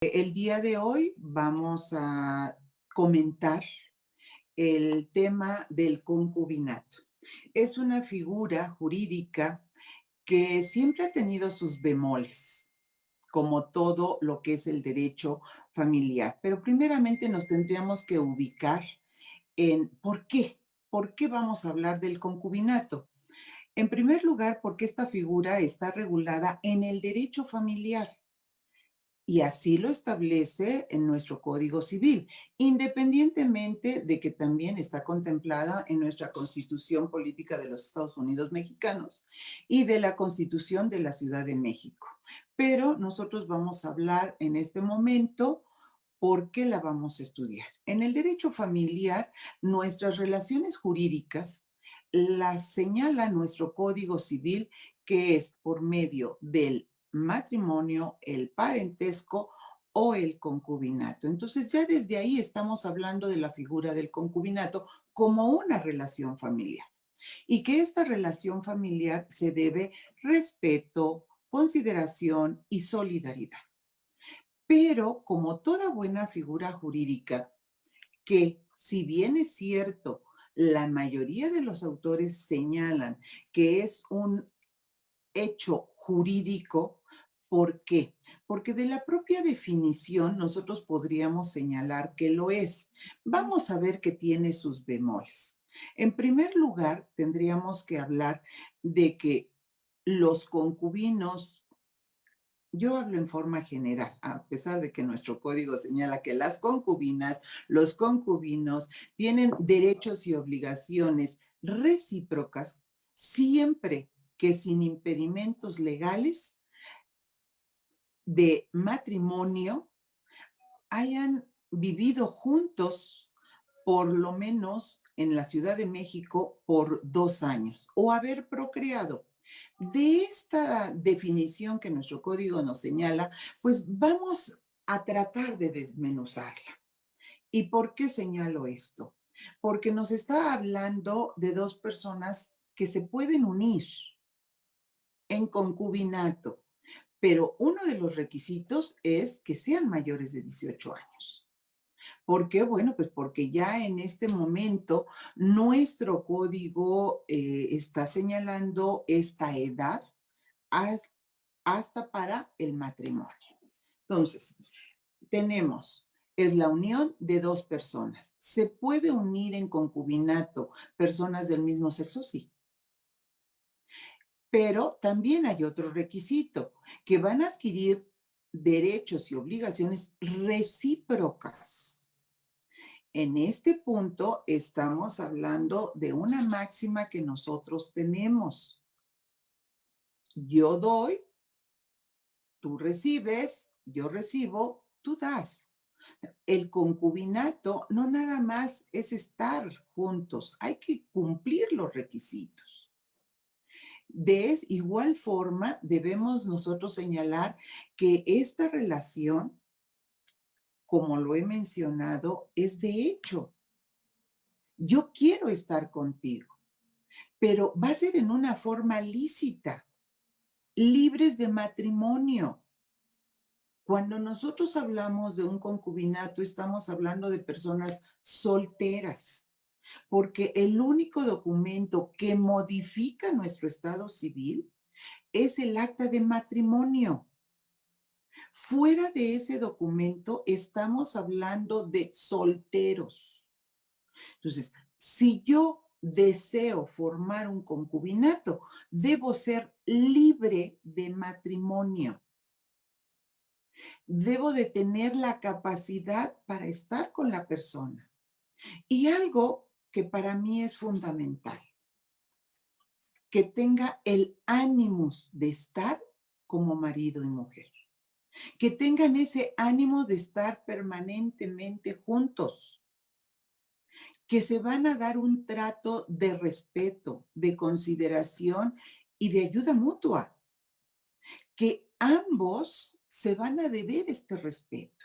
El día de hoy vamos a comentar el tema del concubinato. Es una figura jurídica que siempre ha tenido sus bemoles, como todo lo que es el derecho familiar. Pero primeramente nos tendríamos que ubicar en ¿por qué? ¿Por qué vamos a hablar del concubinato? En primer lugar, porque esta figura está regulada en el derecho familiar. Y así lo establece en nuestro Código Civil, independientemente de que también está contemplada en nuestra Constitución Política de los Estados Unidos Mexicanos y de la Constitución de la Ciudad de México. Pero nosotros vamos a hablar en este momento por qué la vamos a estudiar. En el derecho familiar, nuestras relaciones jurídicas las señala nuestro Código Civil, que es por medio del matrimonio, el parentesco o el concubinato. Entonces ya desde ahí estamos hablando de la figura del concubinato como una relación familiar y que esta relación familiar se debe respeto, consideración y solidaridad. Pero como toda buena figura jurídica, que si bien es cierto, la mayoría de los autores señalan que es un hecho jurídico. ¿Por qué? Porque de la propia definición nosotros podríamos señalar que lo es. Vamos a ver que tiene sus bemoles. En primer lugar, tendríamos que hablar de que los concubinos, yo hablo en forma general, a pesar de que nuestro código señala que las concubinas, los concubinos tienen derechos y obligaciones recíprocas siempre que sin impedimentos legales de matrimonio hayan vivido juntos por lo menos en la Ciudad de México por 2 años o haber procreado. De esta definición que nuestro código nos señala, pues vamos a tratar de desmenuzarla. ¿Y por qué señalo esto? Porque nos está hablando de dos personas que se pueden unir en concubinato, pero uno de los requisitos es que sean mayores de 18 años. ¿Por qué? Bueno, pues porque ya en este momento nuestro código está señalando esta edad hasta para el matrimonio. Entonces, tenemos, es la unión de dos personas. ¿Se puede unir en concubinato personas del mismo sexo? Sí. Pero también hay otro requisito, que van a adquirir derechos y obligaciones recíprocas. En este punto estamos hablando de una máxima que nosotros tenemos. Yo doy, tú recibes, yo recibo, tú das. El concubinato no nada más es estar juntos, hay que cumplir los requisitos. De igual forma, debemos nosotros señalar que esta relación, como lo he mencionado, es de hecho. Yo quiero estar contigo, pero va a ser en una forma lícita, libres de matrimonio. Cuando nosotros hablamos de un concubinato, estamos hablando de personas solteras, porque el único documento que modifica nuestro estado civil es el acta de matrimonio. Fuera de ese documento, estamos hablando de solteros. Entonces, si yo deseo formar un concubinato, debo ser libre de matrimonio. Debo de tener la capacidad para estar con la persona. Y algo que para mí es fundamental, que tenga el ánimos de estar como marido y mujer. Que tengan ese ánimo de estar permanentemente juntos. Que se van a dar un trato de respeto, de consideración y de ayuda mutua. Que ambos se van a deber este respeto.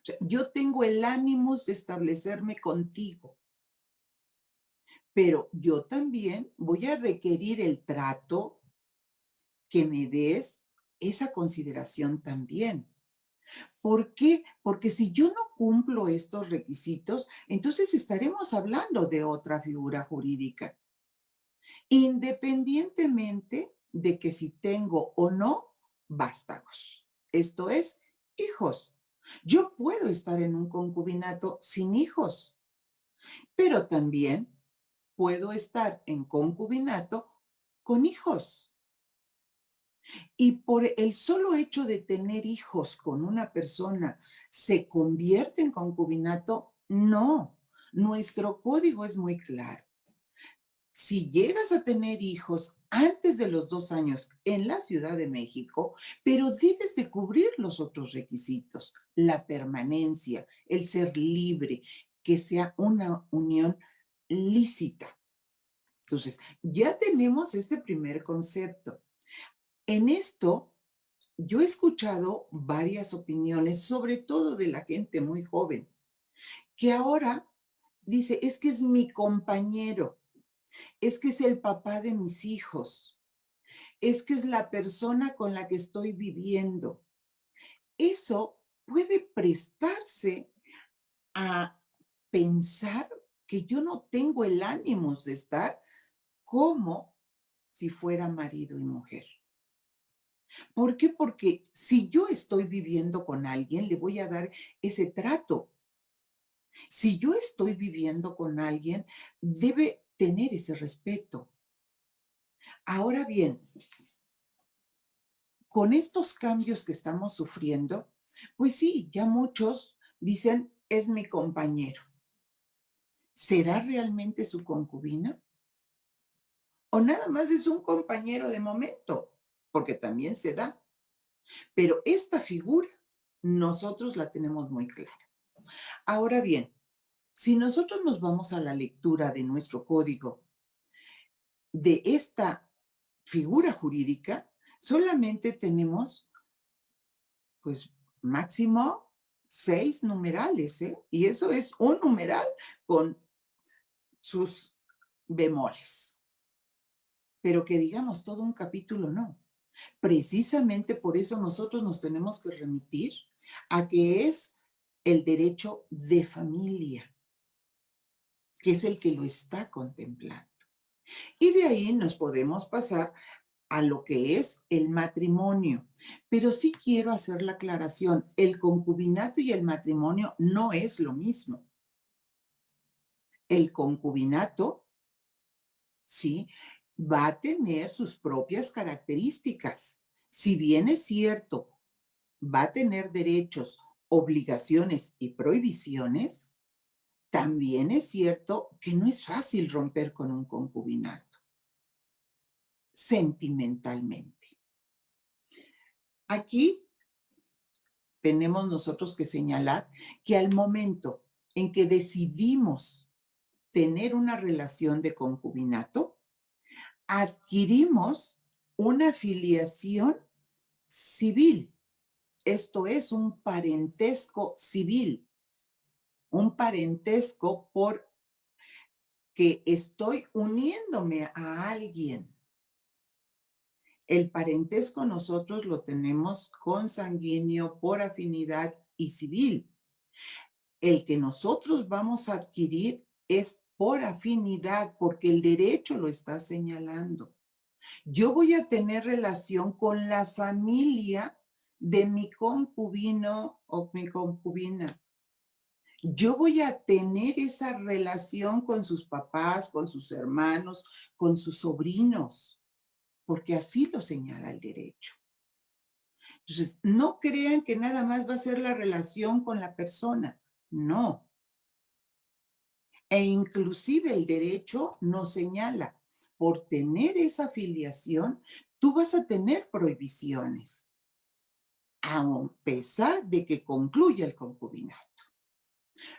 O sea, yo tengo el ánimo de establecerme contigo, pero yo también voy a requerir el trato que me des esa consideración también. ¿Por qué? Porque si yo no cumplo estos requisitos, entonces estaremos hablando de otra figura jurídica, independientemente de que si tengo o no vástagos. Esto es, hijos. Yo puedo estar en un concubinato sin hijos, pero también puedo estar en concubinato con hijos. Y por el solo hecho de tener hijos con una persona, ¿se convierte en concubinato? No. Nuestro código es muy claro. Si llegas a tener hijos antes de los 2 años en la Ciudad de México, pero debes de cubrir los otros requisitos, la permanencia, el ser libre, que sea una unión lícita. Entonces, ya tenemos este primer concepto. En esto, yo he escuchado varias opiniones, sobre todo de la gente muy joven, que ahora dice, es que es mi compañero, es que es el papá de mis hijos, es que es la persona con la que estoy viviendo. Eso puede prestarse a pensar que yo no tengo el ánimo de estar como si fuera marido y mujer. ¿Por qué? Porque si yo estoy viviendo con alguien, le voy a dar ese trato. Si yo estoy viviendo con alguien, debe tener ese respeto. Ahora bien, con estos cambios que estamos sufriendo, pues sí, ya muchos dicen, es mi compañero. ¿Será realmente su concubina? ¿O nada más es un compañero de momento? Porque también se da. Pero esta figura nosotros la tenemos muy clara. Ahora bien, si nosotros nos vamos a la lectura de nuestro código, de esta figura jurídica, solamente tenemos, pues, máximo 6 numerales, ¿eh? Y eso es un numeral con sus bemoles. Pero que digamos todo un capítulo, no. Precisamente por eso nosotros nos tenemos que remitir a que es el derecho de familia, que es el que lo está contemplando. Y de ahí nos podemos pasar a lo que es el matrimonio. Pero sí quiero hacer la aclaración, el concubinato y el matrimonio no es lo mismo. El concubinato, sí, va a tener sus propias características. Si bien es cierto, va a tener derechos, obligaciones y prohibiciones, también es cierto que no es fácil romper con un concubinato, sentimentalmente. Aquí tenemos nosotros que señalar que al momento en que decidimos tener una relación de concubinato, adquirimos una filiación civil. Esto es un parentesco civil, un parentesco porque estoy uniéndome a alguien. El parentesco nosotros lo tenemos consanguíneo, por afinidad y civil. El que nosotros vamos a adquirir es por afinidad, porque el derecho lo está señalando. Yo voy a tener relación con la familia de mi concubino o mi concubina. Yo voy a tener esa relación con sus papás, con sus hermanos, con sus sobrinos, porque así lo señala el derecho. Entonces, no crean que nada más va a ser la relación con la persona. No. E inclusive el derecho nos señala, por tener esa filiación, tú vas a tener prohibiciones, a pesar de que concluya el concubinato.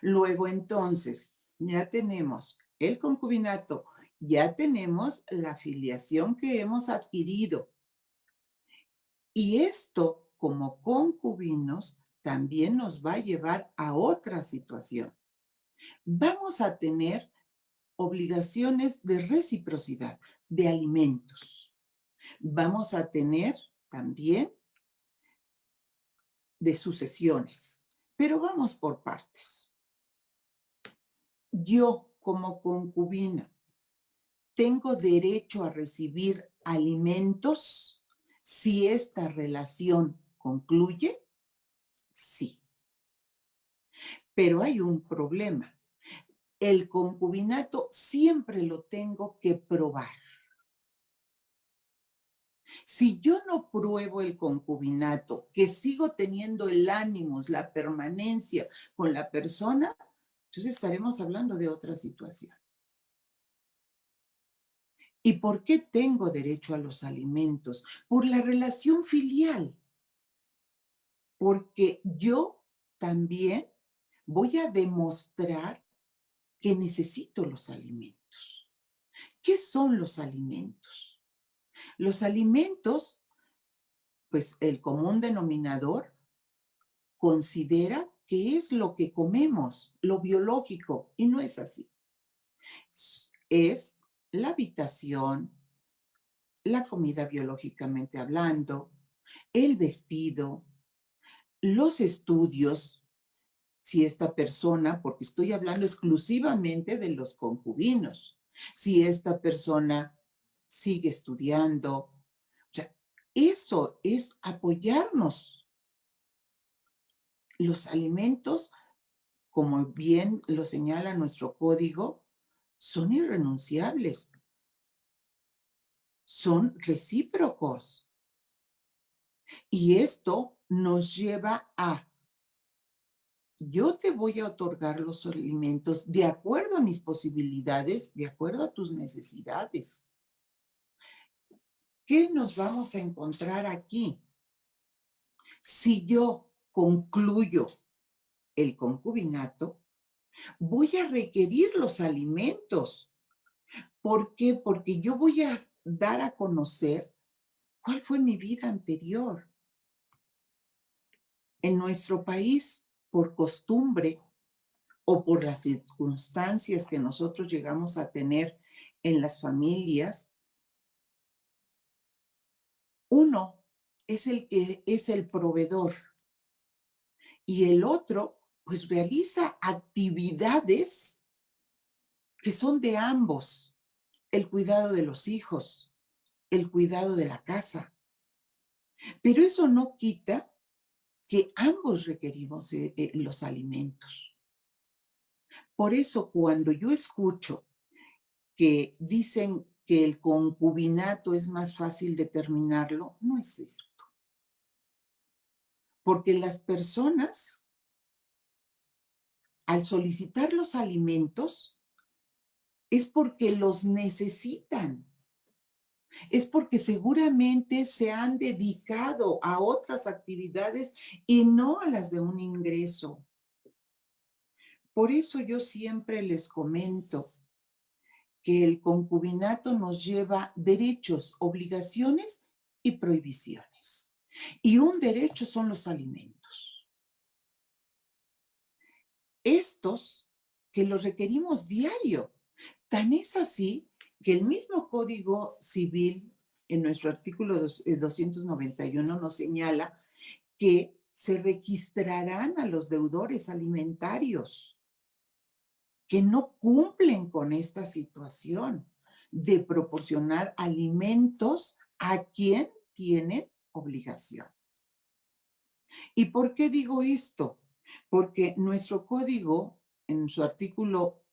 Luego entonces, ya tenemos el concubinato, ya tenemos la filiación que hemos adquirido. Y esto, como concubinos, también nos va a llevar a otra situación. Vamos a tener obligaciones de reciprocidad, de alimentos. Vamos a tener también de sucesiones, pero vamos por partes. Yo, como concubina, ¿tengo derecho a recibir alimentos si esta relación concluye? Sí, pero hay un problema. El concubinato siempre lo tengo que probar. Si yo no pruebo el concubinato, que sigo teniendo el ánimo, la permanencia con la persona, entonces estaremos hablando de otra situación. ¿Y por qué tengo derecho a los alimentos? Por la relación filial. Porque yo también voy a demostrar que necesito los alimentos. ¿Qué son los alimentos? Los alimentos, pues el común denominador considera que es lo que comemos, lo biológico, y no es así. Es la habitación, la comida biológicamente hablando, el vestido, los estudios, si esta persona, porque estoy hablando exclusivamente de los concubinos, si esta persona sigue estudiando, o sea, eso es apoyarnos. Los alimentos, como bien lo señala nuestro código, son irrenunciables, son recíprocos. Y esto nos lleva a, yo te voy a otorgar los alimentos de acuerdo a mis posibilidades, de acuerdo a tus necesidades. ¿Qué nos vamos a encontrar aquí? Si yo concluyo el concubinato, voy a requerir los alimentos. ¿Por qué? Porque yo voy a dar a conocer cuál fue mi vida anterior. En nuestro país, por costumbre o por las circunstancias que nosotros llegamos a tener en las familias, uno es el que es el proveedor y el otro pues realiza actividades que son de ambos, el cuidado de los hijos, el cuidado de la casa. Pero eso no quita que ambos requerimos los alimentos. Por eso cuando yo escucho que dicen que el concubinato es más fácil determinarlo, no es cierto. Porque las personas, al solicitar los alimentos, es porque los necesitan. Es porque seguramente se han dedicado a otras actividades y no a las de un ingreso. Por eso yo siempre les comento que el concubinato nos lleva derechos, obligaciones y prohibiciones. Y un derecho son los alimentos. Estos que los requerimos diario. Tan es así que el mismo Código Civil, en nuestro artículo 291, nos señala que se registrarán a los deudores alimentarios que no cumplen con esta situación de proporcionar alimentos a quien tienen obligación. ¿Y por qué digo esto? Porque nuestro código, en su artículo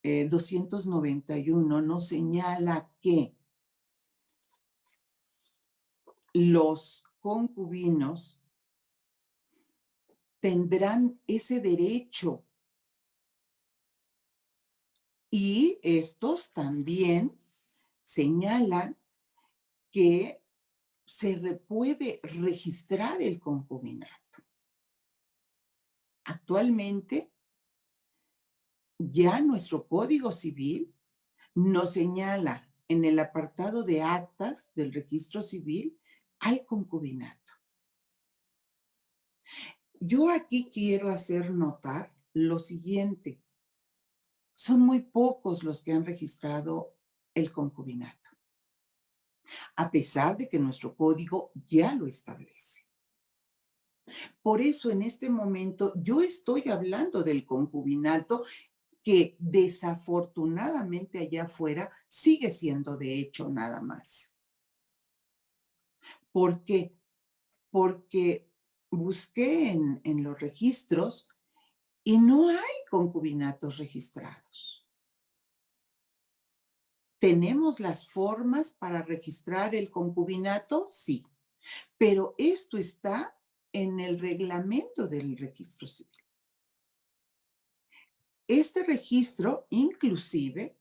291, nos señala que los concubinos tendrán ese derecho y estos también señalan que se puede registrar el concubinato. Actualmente, ya nuestro Código Civil nos señala en el apartado de actas del registro civil al concubinato. Yo aquí quiero hacer notar lo siguiente. Son muy pocos los que han registrado el concubinato, a pesar de que nuestro código ya lo establece. Por eso en este momento yo estoy hablando del concubinato que desafortunadamente allá afuera sigue siendo de hecho nada más. ¿Por qué? Porque busqué en los registros y no hay concubinatos registrados. ¿Tenemos las formas para registrar el concubinato? Sí, pero esto está en el reglamento del registro civil. Este registro, inclusive,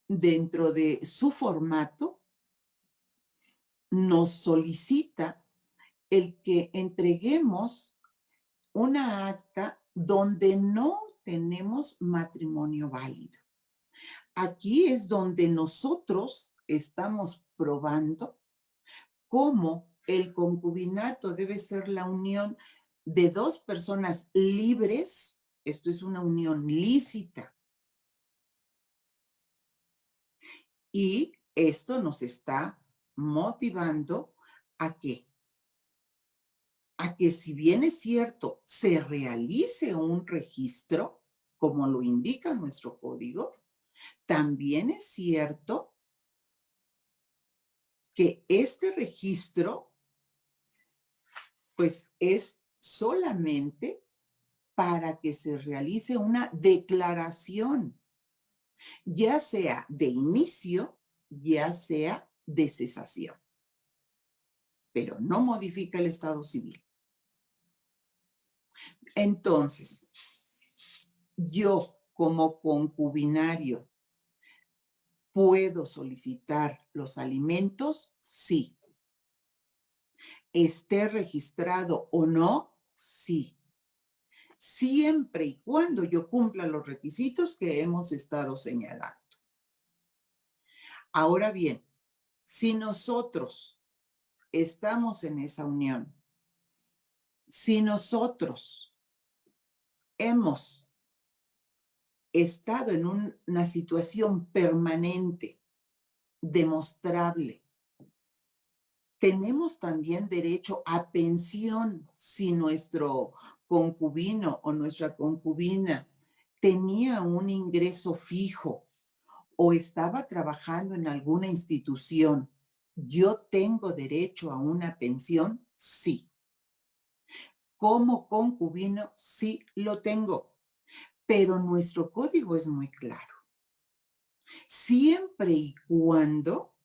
dentro de su formato, nos solicita el que entreguemos una acta donde no tenemos matrimonio válido. Aquí es donde nosotros estamos probando cómo el concubinato debe ser la unión de dos personas libres, esto es una unión lícita, y esto nos está motivando a qué, a que si bien es cierto, se realice un registro, como lo indica nuestro código, también es cierto que este registro, pues, es solamente para que se realice una declaración, ya sea de inicio, ya sea de cesación, pero no modifica el estado civil. Entonces, yo como concubinario, ¿puedo solicitar los alimentos? Sí. ¿Esté registrado o no? Sí. Siempre y cuando yo cumpla los requisitos que hemos estado señalando. Ahora bien, si nosotros estamos en esa unión, si nosotros hemos estado en una situación permanente, demostrable, tenemos también derecho a pensión si nuestro concubino o nuestra concubina tenía un ingreso fijo o estaba trabajando en alguna institución. ¿Yo tengo derecho a una pensión? Sí. Como concubino, sí lo tengo, pero nuestro código es muy claro. Siempre y cuando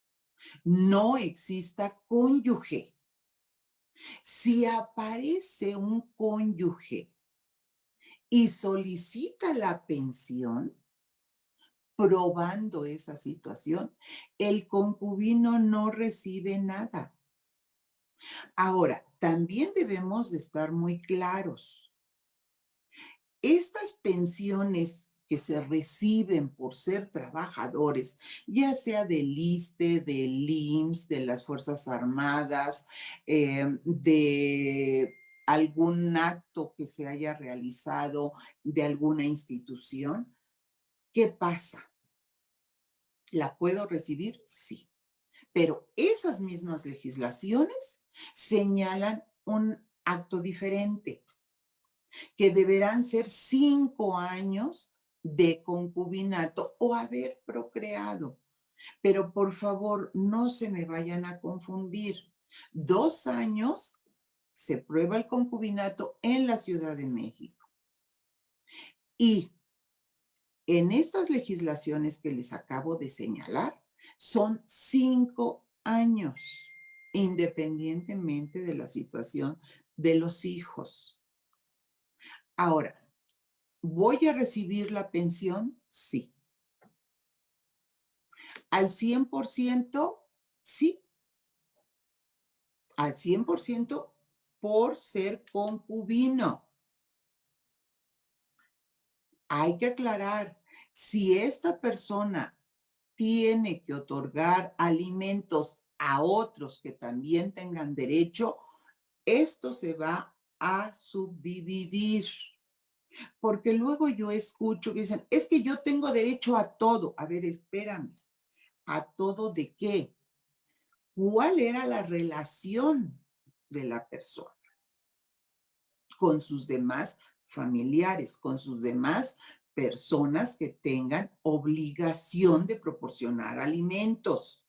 no exista cónyuge. Si aparece un cónyuge y solicita la pensión, probando esa situación, el concubino no recibe nada. Ahora, también debemos de estar muy claros. Estas pensiones que se reciben por ser trabajadores, ya sea del ISSSTE, del IMSS, de las Fuerzas Armadas, de algún acto que se haya realizado de alguna institución, ¿qué pasa? ¿La puedo recibir? Sí. Pero esas mismas legislaciones señalan un acto diferente, que deberán ser 5 años de concubinato o haber procreado. Pero por favor, no se me vayan a confundir. 2 años se prueba el concubinato en la Ciudad de México. Y en estas legislaciones que les acabo de señalar, son 5 años, independientemente de la situación de los hijos. Ahora, ¿voy a recibir la pensión? Sí. ¿Al 100%? Sí. Al 100% por ser concubino. Hay que aclarar, si esta persona tiene que otorgar alimentos a otros que también tengan derecho, esto se va a subdividir. Porque luego yo escucho que dicen, es que yo tengo derecho a todo. A ver, espérame. ¿A todo de qué? ¿Cuál era la relación de la persona? con sus demás familiares, con sus demás personas que tengan obligación de proporcionar alimentos.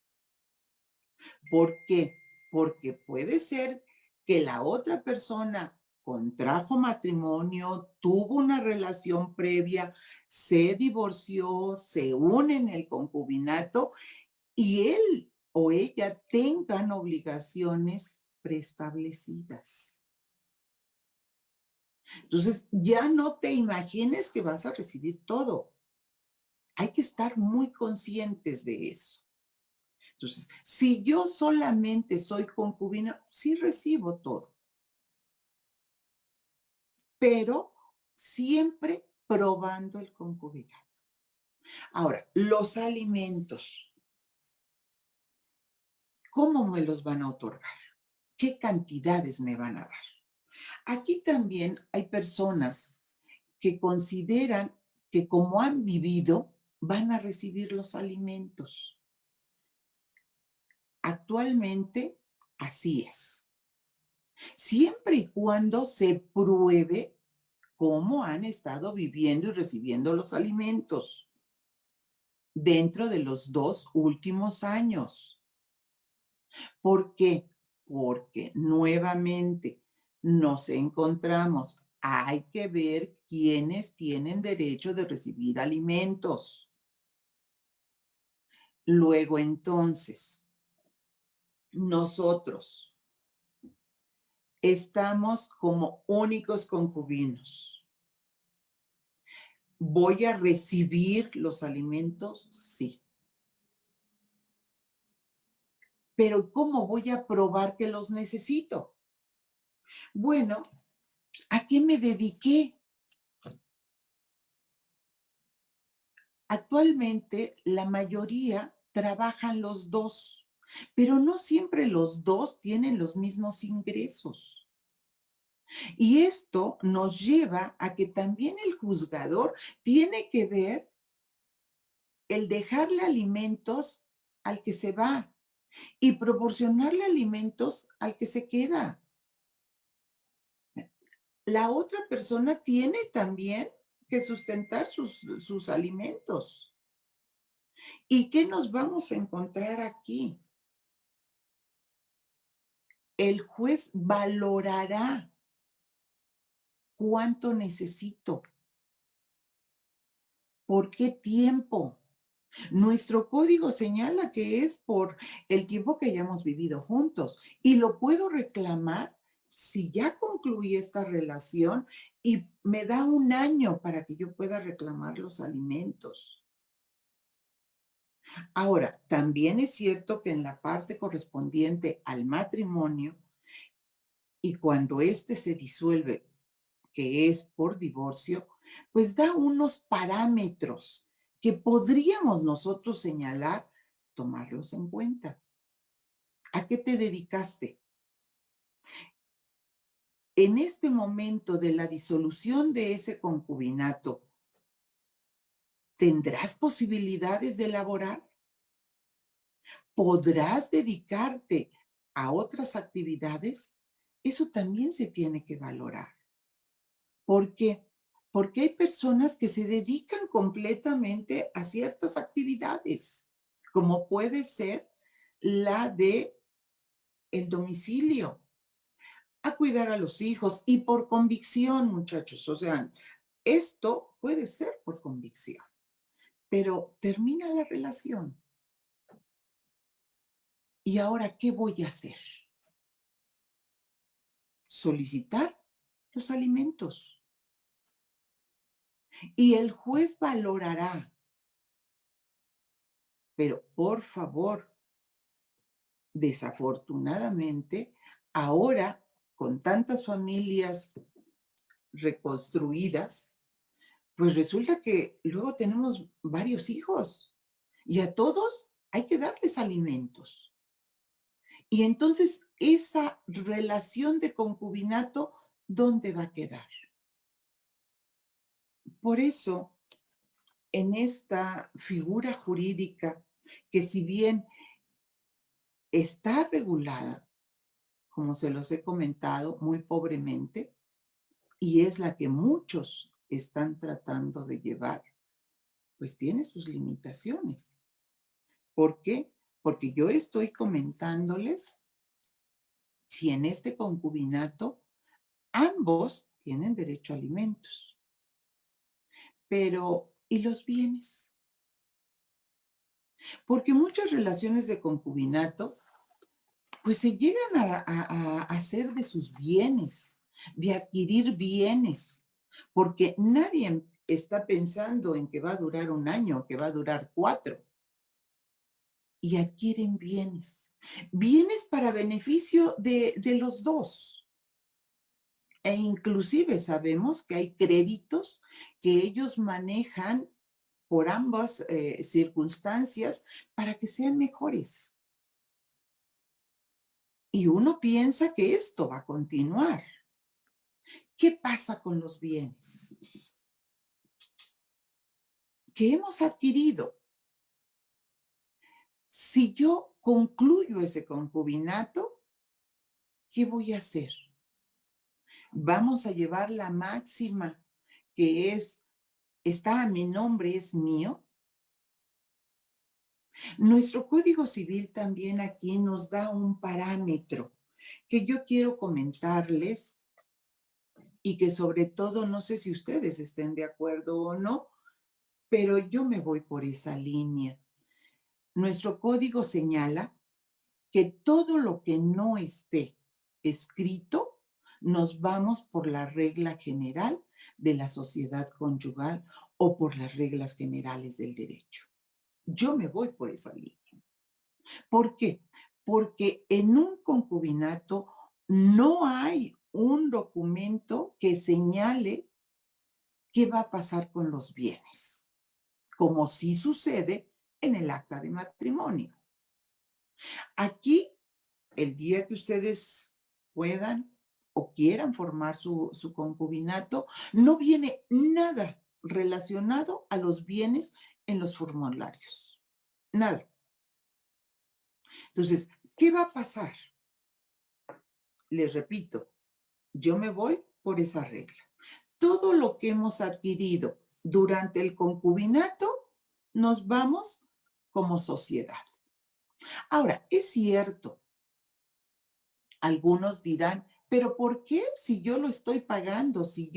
¿Por qué? Porque puede ser que la otra persona contrajo matrimonio, tuvo una relación previa, se divorció, se une en el concubinato y él o ella tengan obligaciones preestablecidas. Entonces, ya no te imagines que vas a recibir todo. Hay que estar muy conscientes de eso. Entonces, si yo solamente soy concubina, sí recibo todo, pero siempre probando el concubinato. Ahora, los alimentos, ¿cómo me los van a otorgar? ¿Qué cantidades me van a dar? Aquí también hay personas que consideran que como han vivido, van a recibir los alimentos. Actualmente, así es. Siempre y cuando se pruebe cómo han estado viviendo y recibiendo los alimentos dentro de los 2 últimos años. ¿Por qué? Porque nuevamente nos encontramos, hay que ver quiénes tienen derecho de recibir alimentos. Luego entonces, nosotros estamos como únicos concubinos. ¿Voy a recibir los alimentos? Sí. Pero ¿cómo voy a probar que los necesito? Bueno, ¿a qué me dediqué? Actualmente la mayoría trabajan los dos, pero no siempre los dos tienen los mismos ingresos. Y esto nos lleva a que también el juzgador tiene que ver el dejarle alimentos al que se va y proporcionarle alimentos al que se queda. La otra persona tiene también que sustentar sus alimentos. ¿Y qué nos vamos a encontrar aquí? El juez valorará cuánto necesito, por qué tiempo. Nuestro código señala que es por el tiempo que hayamos vivido juntos y lo puedo reclamar si ya concluí esta relación y me da un año para que yo pueda reclamar los alimentos. Ahora, también es cierto que en la parte correspondiente al matrimonio y cuando éste se disuelve, que es por divorcio, pues da unos parámetros que podríamos nosotros señalar, tomarlos en cuenta. ¿A qué te dedicaste? En este momento de la disolución de ese concubinato, ¿tendrás posibilidades de laborar? ¿Podrás dedicarte a otras actividades? Eso también se tiene que valorar. ¿Por qué? Porque hay personas que se dedican completamente a ciertas actividades, como puede ser la de el domicilio, a cuidar a los hijos y por convicción, muchachos. O sea, esto puede ser por convicción, pero termina la relación. ¿Y ahora qué voy a hacer? Solicitar los alimentos. Y el juez valorará, pero por favor, desafortunadamente, ahora con tantas familias reconstruidas, pues resulta que luego tenemos varios hijos y a todos hay que darles alimentos. Y entonces esa relación de concubinato, ¿dónde va a quedar? Por eso, en esta figura jurídica, que si bien está regulada, como se los he comentado muy pobremente, y es la que muchos están tratando de llevar, pues tiene sus limitaciones. ¿Por qué? Porque yo estoy comentándoles si en este concubinato ambos tienen derecho a alimentos, pero ¿y los bienes? Porque muchas relaciones de concubinato pues se llegan a hacer de sus bienes, de adquirir bienes, porque nadie está pensando en que va a durar un año, que va a durar 4, y adquieren bienes. Bienes para beneficio de los dos. E inclusive sabemos que hay créditos que ellos manejan por ambas circunstancias para que sean mejores. Y uno piensa que esto va a continuar. ¿Qué pasa con los bienes que hemos adquirido? Si yo concluyo ese concubinato, ¿qué voy a hacer? Vamos a llevar la máxima que es, está a mi nombre, es mío. Nuestro Código Civil también aquí nos da un parámetro que yo quiero comentarles y que sobre todo, no sé si ustedes estén de acuerdo o no, pero yo me voy por esa línea. Nuestro código señala que todo lo que no esté escrito, nos vamos por la regla general de la sociedad conyugal o por las reglas generales del derecho. Yo me voy por esa línea. ¿Por qué? Porque en un concubinato no hay un documento que señale qué va a pasar con los bienes, como sí sucede en el acta de matrimonio. Aquí, el día que ustedes puedan o quieran formar su concubinato, no viene nada relacionado a los bienes en los formularios. Nada. Entonces, ¿qué va a pasar? Les repito, yo me voy por esa regla. Todo lo que hemos adquirido durante el concubinato, nos vamos como sociedad. Ahora, es cierto, algunos dirán, pero ¿por qué si yo lo estoy pagando, si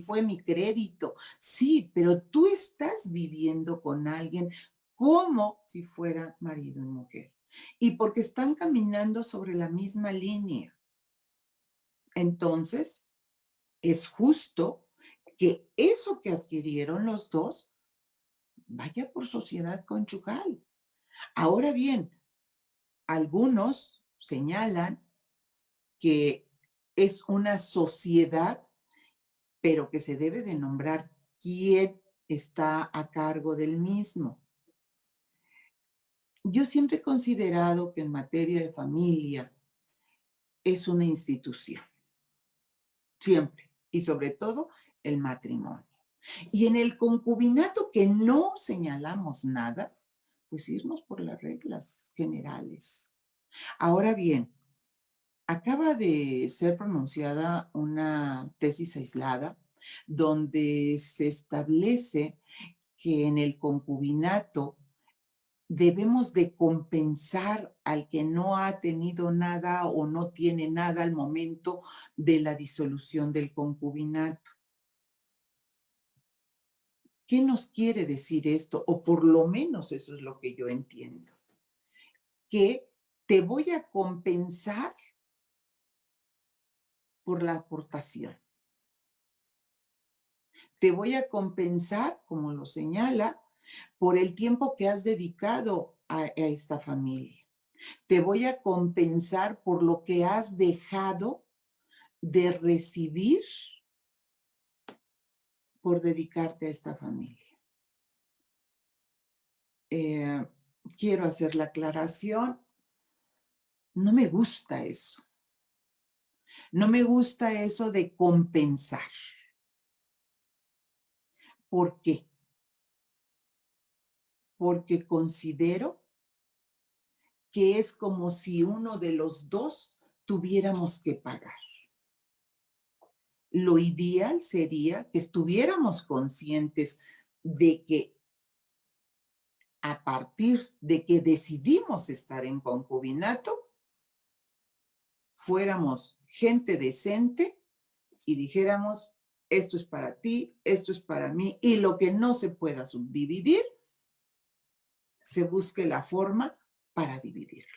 fue mi crédito? Sí, pero tú estás viviendo con alguien como si fuera marido y mujer. Y porque están caminando sobre la misma línea. Entonces, es justo que eso que adquirieron los dos vaya por sociedad conyugal. Ahora bien, algunos señalan que es una sociedad, pero que se debe de nombrar quién está a cargo del mismo. Yo siempre he considerado que en materia de familia es una institución, siempre, y sobre todo el matrimonio. Y en el concubinato que no señalamos nada, pues irnos por las reglas generales. Ahora bien, acaba de ser pronunciada una tesis aislada donde se establece que en el concubinato debemos de compensar al que no ha tenido nada o no tiene nada al momento de la disolución del concubinato. ¿Qué nos quiere decir esto? O por lo menos eso es lo que yo entiendo. Que te voy a compensar por la aportación. Te voy a compensar, como lo señala, por el tiempo que has dedicado a esta familia. Te voy a compensar por lo que has dejado de recibir por dedicarte a esta familia. Eh, Quiero hacer la aclaración, no me gusta eso. No me gusta eso de compensar. ¿Por qué? Porque considero que es como si uno de los dos tuviéramos que pagar. Lo ideal sería que estuviéramos conscientes de que a partir de que decidimos estar en concubinato, fuéramos gente decente y dijéramos, esto es para ti, esto es para mí, y lo que no se pueda subdividir, se busque la forma para dividirlo.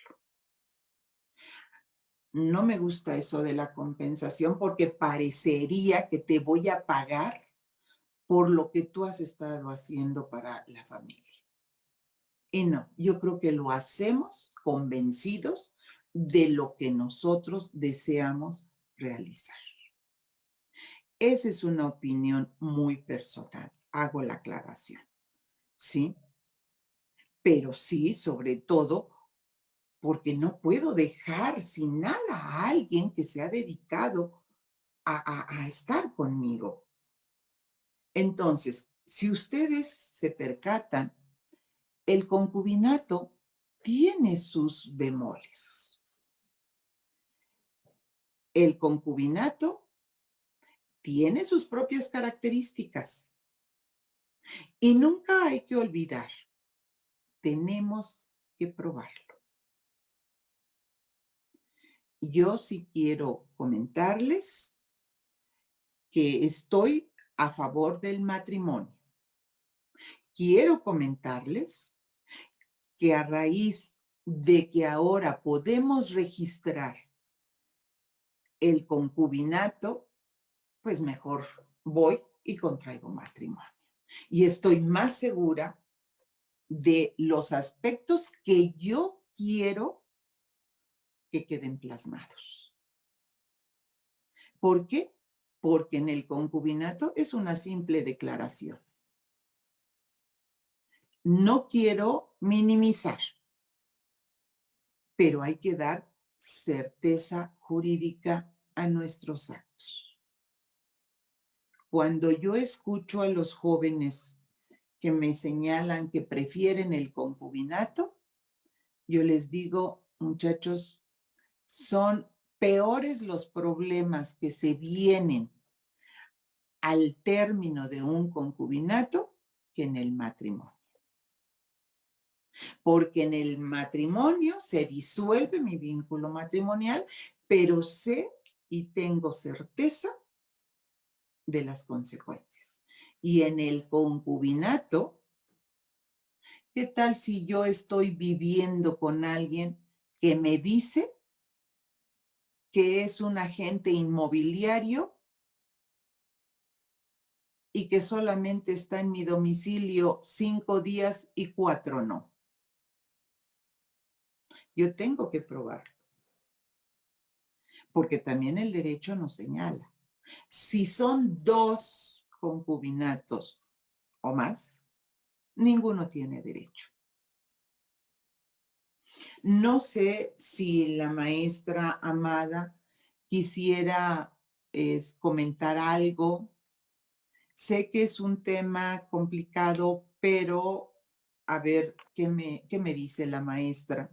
No me gusta eso de la compensación porque parecería que te voy a pagar por lo que tú has estado haciendo para la familia. Y no, yo creo que lo hacemos convencidos de lo que nosotros deseamos realizar. Esa es una opinión muy personal, hago la aclaración, ¿sí? Pero sí, sobre todo, porque no puedo dejar sin nada a alguien que se ha dedicado a estar conmigo. Entonces, si ustedes se percatan, el concubinato tiene sus bemoles. El concubinato tiene sus propias características y nunca hay que olvidar, tenemos que probarlo. Yo sí quiero comentarles que estoy a favor del matrimonio. Quiero comentarles que a raíz de que ahora podemos registrar el concubinato, pues mejor voy y contraigo matrimonio. Y estoy más segura de los aspectos que yo quiero que queden plasmados. ¿Por qué? Porque en el concubinato es una simple declaración. No quiero minimizar, pero hay que dar certeza jurídica a nuestros actos. Cuando yo escucho a los jóvenes que me señalan que prefieren el concubinato, yo les digo, muchachos, son peores los problemas que se vienen al término de un concubinato que en el matrimonio. Porque en el matrimonio se disuelve mi vínculo matrimonial, pero sé y tengo certeza de las consecuencias. Y en el concubinato, ¿qué tal si yo estoy viviendo con alguien que me dice que es un agente inmobiliario y que solamente está en mi domicilio 5 días y 4 no? Yo tengo que probarlo, porque también el derecho nos señala. Si son 2 concubinatos o más, ninguno tiene derecho. No sé si la maestra Amada quisiera comentar algo. Sé que es un tema complicado, pero a ver, qué me dice la maestra?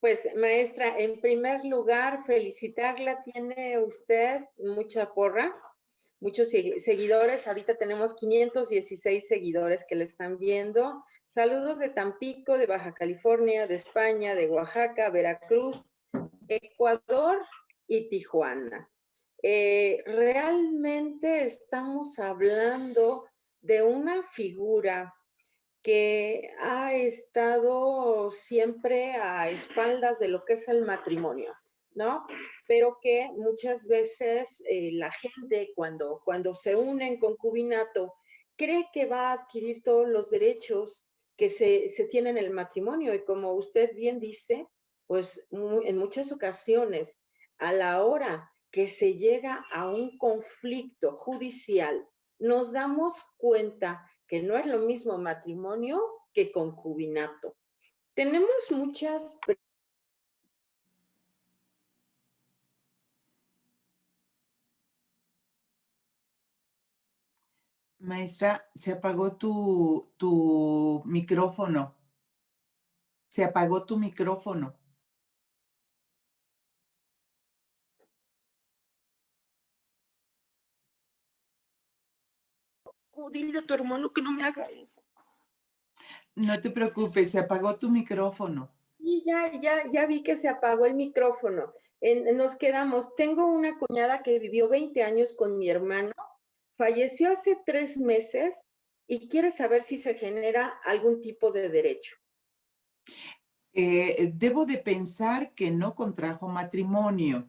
Pues, maestra, en primer lugar, felicitarla. Tiene usted mucha porra, muchos seguidores. Ahorita tenemos 516 seguidores que le están viendo. Saludos de Tampico, de Baja California, de España, de Oaxaca, Veracruz, Ecuador y Tijuana. Realmente estamos hablando de una figura que ha estado siempre a espaldas de lo que es el matrimonio, ¿no? Pero que muchas veces la gente cuando se une en concubinato cree que va a adquirir todos los derechos que se tienen en el matrimonio y como usted bien dice, pues en muchas ocasiones a la hora que se llega a un conflicto judicial, nos damos cuenta que no es lo mismo matrimonio que concubinato. Tenemos muchas... Maestra, se apagó tu micrófono. Se apagó tu micrófono. Dile a tu hermano que no me haga eso. No te preocupes, se apagó tu micrófono. Y ya vi que se apagó el micrófono. Nos quedamos. Tengo una cuñada que vivió 20 años con mi hermano, falleció hace 3 meses y quiere saber si se genera algún tipo de derecho. Debo de pensar que no contrajo matrimonio.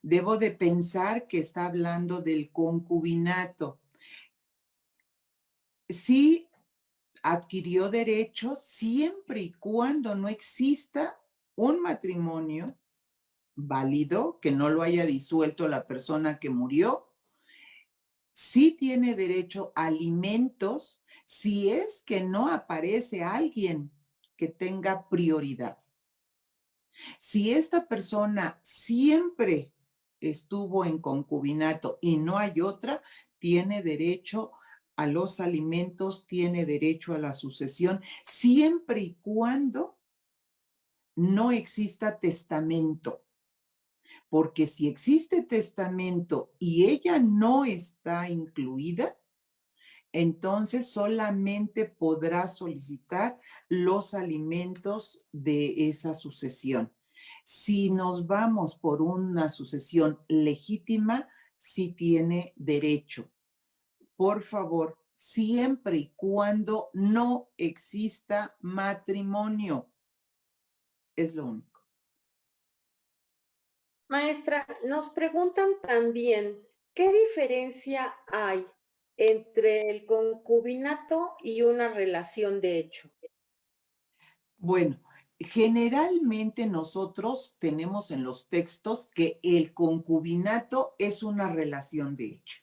Debo de pensar que está hablando del concubinato. Sí adquirió derechos siempre y cuando no exista un matrimonio válido, que no lo haya disuelto la persona que murió. Sí tiene derecho a alimentos si es que no aparece alguien que tenga prioridad. Si esta persona siempre estuvo en concubinato y no hay otra, tiene derecho a los alimentos, tiene derecho a la sucesión, siempre y cuando no exista testamento. Porque si existe testamento y ella no está incluida, entonces solamente podrá solicitar los alimentos de esa sucesión. Si nos vamos por una sucesión legítima, sí tiene derecho. Por favor, siempre y cuando no exista matrimonio. Es lo único. Maestra, nos preguntan también, ¿qué diferencia hay entre el concubinato y una relación de hecho? Bueno, generalmente nosotros tenemos en los textos que el concubinato es una relación de hecho.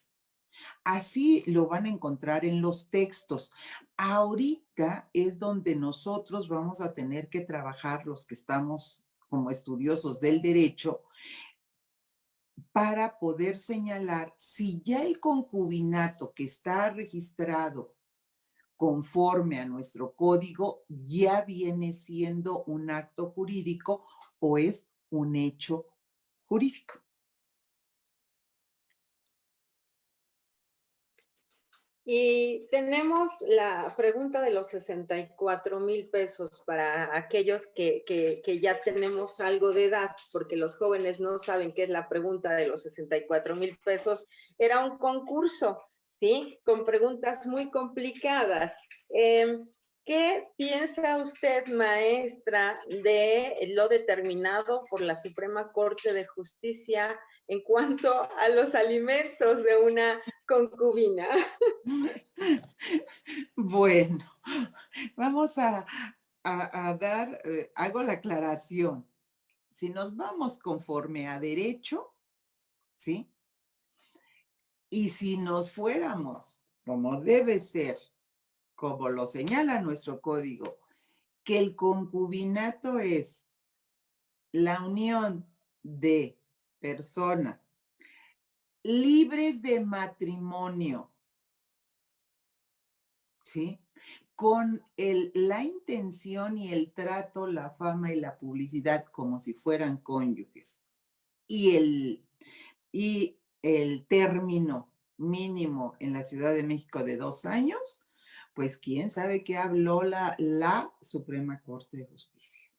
Así lo van a encontrar en los textos. Ahorita es donde nosotros vamos a tener que trabajar los que estamos como estudiosos del derecho para poder señalar si ya el concubinato que está registrado conforme a nuestro código ya viene siendo un acto jurídico o es un hecho jurídico. Y tenemos la pregunta de los 64,000 pesos para aquellos que ya tenemos algo de edad, porque los jóvenes no saben qué es la pregunta de los 64,000 pesos. Era un concurso, ¿sí? Con preguntas muy complicadas. ¿Qué piensa usted, maestra, de lo determinado por la Suprema Corte de Justicia en cuanto a los alimentos de una concubina? Bueno, vamos a dar, hago la aclaración. Si nos vamos conforme a derecho, ¿sí? Y si nos fuéramos, como debe ser, como lo señala nuestro código, que el concubinato es la unión de personas libres de matrimonio, ¿sí? Con la intención y el trato, la fama y la publicidad como si fueran cónyuges. Y el término mínimo en la Ciudad de México de 2 años, pues quién sabe qué habló la Suprema Corte de Justicia.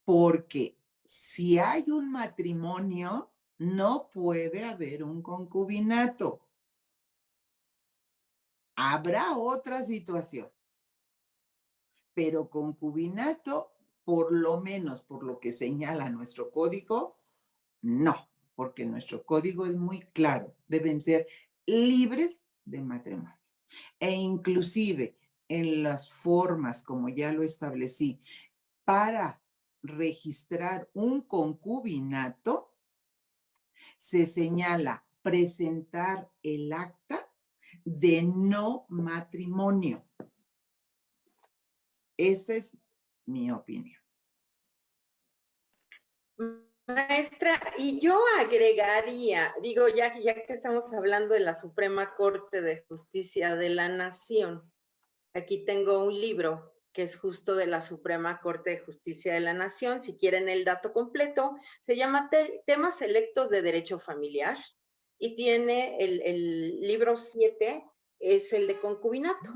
Porque si hay un matrimonio, no puede haber un concubinato. Habrá otra situación, pero concubinato, por lo menos por lo que señala nuestro código, no, porque nuestro código es muy claro, deben ser libres de matrimonio. E inclusive en las formas, como ya lo establecí, para registrar un concubinato, se señala presentar el acta de no matrimonio. Esa es mi opinión. Maestra, y yo agregaría, digo, ya que estamos hablando de la Suprema Corte de Justicia de la Nación, aquí tengo un libro que es justo de la Suprema Corte de Justicia de la Nación. Si quieren el dato completo, se llama Temas Selectos de Derecho Familiar y tiene el libro 7, es el de concubinato.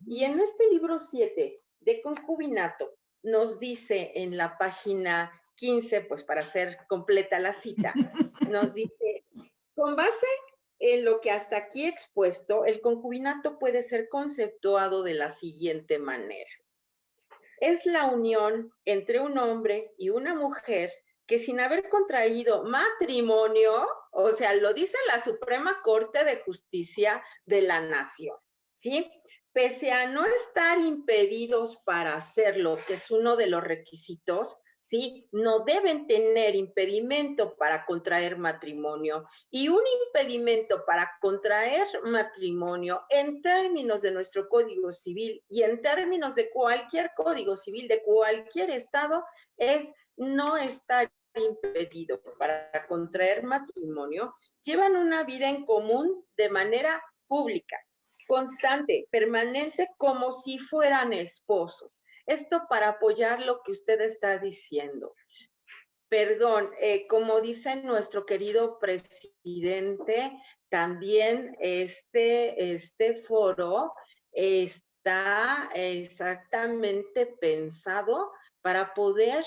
Y en este libro 7 de concubinato nos dice en la página 15, pues para hacer completa la cita, nos dice, con base en lo que hasta aquí he expuesto, el concubinato puede ser conceptuado de la siguiente manera. Es la unión entre un hombre y una mujer que sin haber contraído matrimonio, o sea, lo dice la Suprema Corte de Justicia de la Nación, ¿sí? Pese a no estar impedidos para hacerlo, que es uno de los requisitos, ¿sí? No deben tener impedimento para contraer matrimonio. Y un impedimento para contraer matrimonio en términos de nuestro Código Civil y en términos de cualquier Código Civil de cualquier estado es no estar impedido para contraer matrimonio, llevan una vida en común de manera pública, constante, permanente, como si fueran esposos. Esto para apoyar lo que usted está diciendo. Perdón, como dice nuestro querido presidente, también este foro está exactamente pensado para poder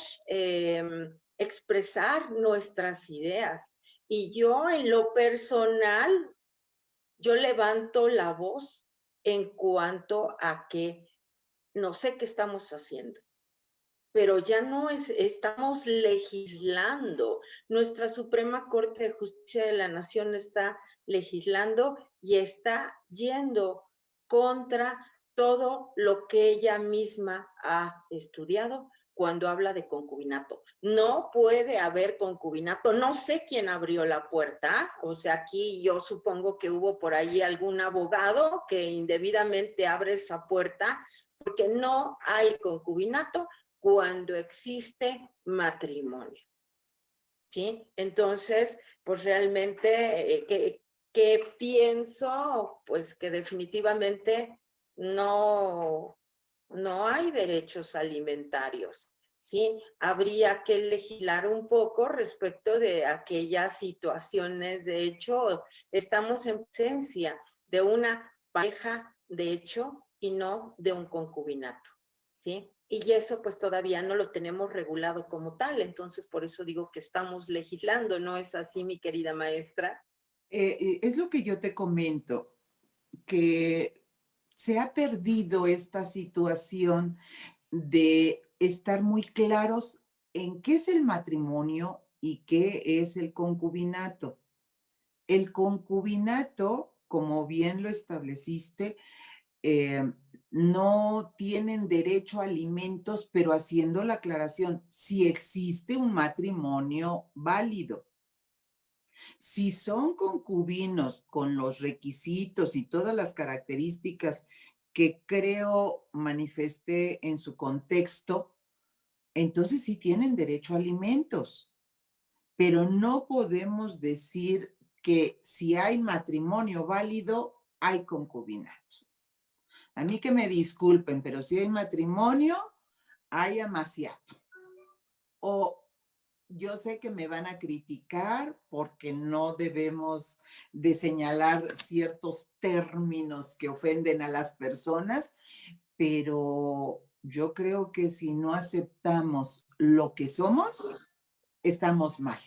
expresar nuestras ideas. Y yo en lo personal, yo levanto la voz en cuanto a que no sé qué estamos haciendo, pero ya no estamos legislando. Nuestra Suprema Corte de Justicia de la Nación está legislando y está yendo contra todo lo que ella misma ha estudiado cuando habla de concubinato. No puede haber concubinato. No sé quién abrió la puerta. O sea, aquí yo supongo que hubo por ahí algún abogado que indebidamente abre esa puerta, porque no hay concubinato cuando existe matrimonio, ¿sí? Entonces, pues realmente, ¿qué pienso? Pues que definitivamente no hay derechos alimentarios, ¿sí? Habría que legislar un poco respecto de aquellas situaciones. De hecho, estamos en presencia de una pareja de hecho y no de un concubinato, ¿sí? Y eso pues todavía no lo tenemos regulado como tal, entonces por eso digo que estamos legislando, ¿no es así, mi querida maestra? Es lo que yo te comento, que se ha perdido esta situación de estar muy claros en qué es el matrimonio y qué es el concubinato. El concubinato, como bien lo estableciste, eh, no tienen derecho a alimentos, pero haciendo la aclaración, si existe un matrimonio válido. Si son concubinos con los requisitos y todas las características que creo manifesté en su contexto, entonces sí tienen derecho a alimentos, pero no podemos decir que si hay matrimonio válido, hay concubinato. A mí que me disculpen, pero si hay matrimonio, hay amaciato. O yo sé que me van a criticar porque no debemos de señalar ciertos términos que ofenden a las personas, pero yo creo que si no aceptamos lo que somos, estamos mal.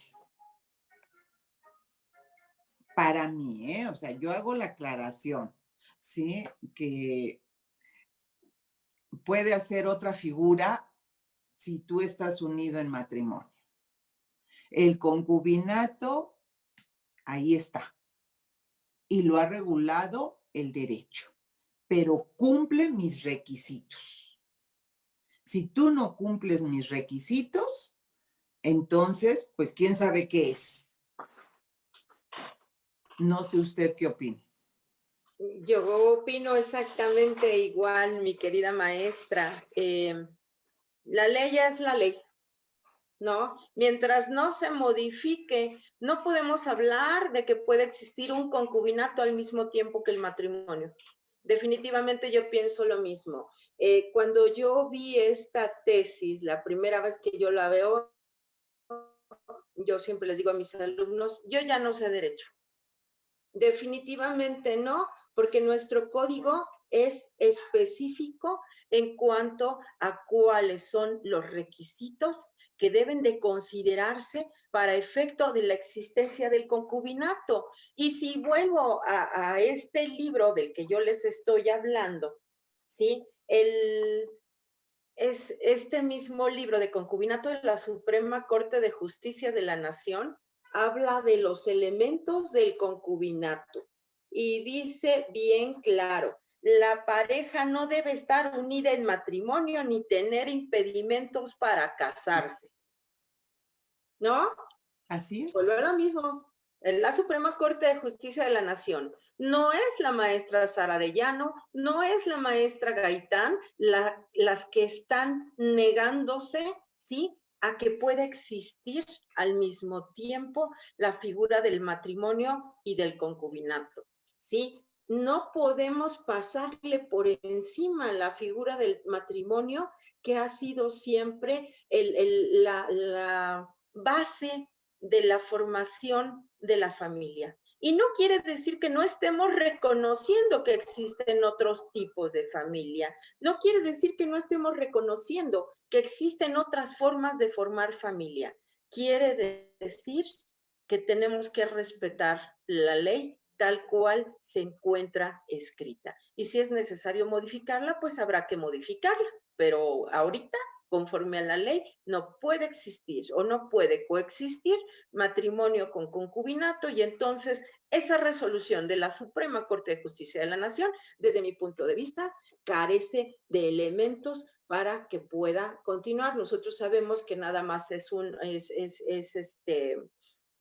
Para mí, ¿eh? O sea, yo hago la aclaración, ¿sí? Que puede hacer otra figura si tú estás unido en matrimonio. El concubinato, ahí está, y lo ha regulado el derecho, pero cumple mis requisitos. Si tú no cumples mis requisitos, entonces, pues, ¿quién sabe qué es? No sé usted qué opina. Yo opino exactamente igual, mi querida maestra. La ley es la ley, ¿no? Mientras no se modifique, no podemos hablar de que puede existir un concubinato al mismo tiempo que el matrimonio. Definitivamente yo pienso lo mismo. Cuando yo vi esta tesis, la primera vez que yo la veo, yo siempre les digo a mis alumnos, yo ya no sé derecho. Definitivamente no, porque nuestro código es específico en cuanto a cuáles son los requisitos que deben de considerarse para efecto de la existencia del concubinato. Y si vuelvo a este libro del que yo les estoy hablando, ¿sí? Es este mismo libro de concubinato de la Suprema Corte de Justicia de la Nación, habla de los elementos del concubinato y dice bien claro, la pareja no debe estar unida en matrimonio ni tener impedimentos para casarse, ¿no? Así Vuelve a es. lo mismo. En la Suprema Corte de Justicia de la Nación no es la maestra Sara Arellano, no es la maestra Gaitán las que están negándose, ¿sí?, a que pueda existir al mismo tiempo la figura del matrimonio y del concubinato, ¿sí? No podemos pasarle por encima la figura del matrimonio, que ha sido siempre la base de la formación de la familia. Y no quiere decir que no estemos reconociendo que existen otros tipos de familia. No quiere decir que no estemos reconociendo que existen otras formas de formar familia. Quiere decir que tenemos que respetar la ley tal cual se encuentra escrita. Y si es necesario modificarla, pues habrá que modificarla. Pero ahorita, conforme a la ley, no puede existir o no puede coexistir matrimonio con concubinato, y entonces esa resolución de la Suprema Corte de Justicia de la Nación, desde mi punto de vista, carece de elementos para que pueda continuar. Nosotros sabemos que nada más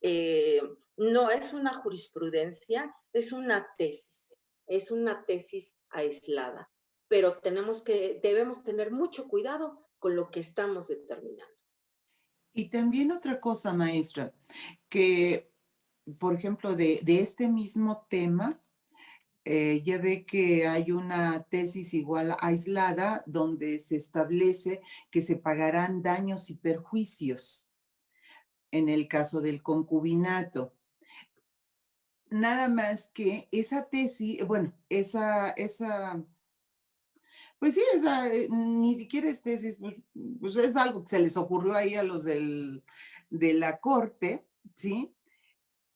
eh, no es una jurisprudencia, es una tesis aislada, pero debemos tener mucho cuidado con lo que estamos determinando. Y también otra cosa, maestra, que, por ejemplo, de este mismo tema, ya ve que hay una tesis igual aislada donde se establece que se pagarán daños y perjuicios en el caso del concubinato. Nada más que esa tesis, bueno, pues sí, ni siquiera es tesis, pues es algo que se les ocurrió ahí a los de la corte, ¿sí?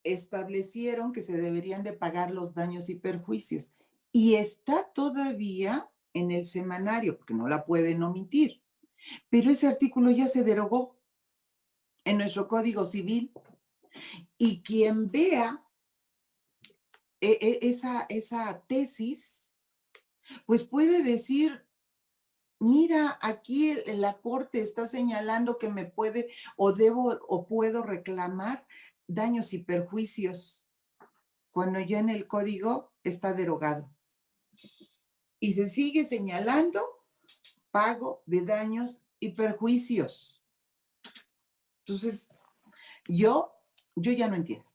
Establecieron que se deberían de pagar los daños y perjuicios. Y está todavía en el semanario, porque no la pueden omitir. Pero ese artículo ya se derogó en nuestro Código Civil. Y quien vea esa tesis, pues puede decir, mira, aquí la corte está señalando que me puede o debo o puedo reclamar daños y perjuicios, cuando ya en el código está derogado. Y se sigue señalando pago de daños y perjuicios. Entonces, yo ya no entiendo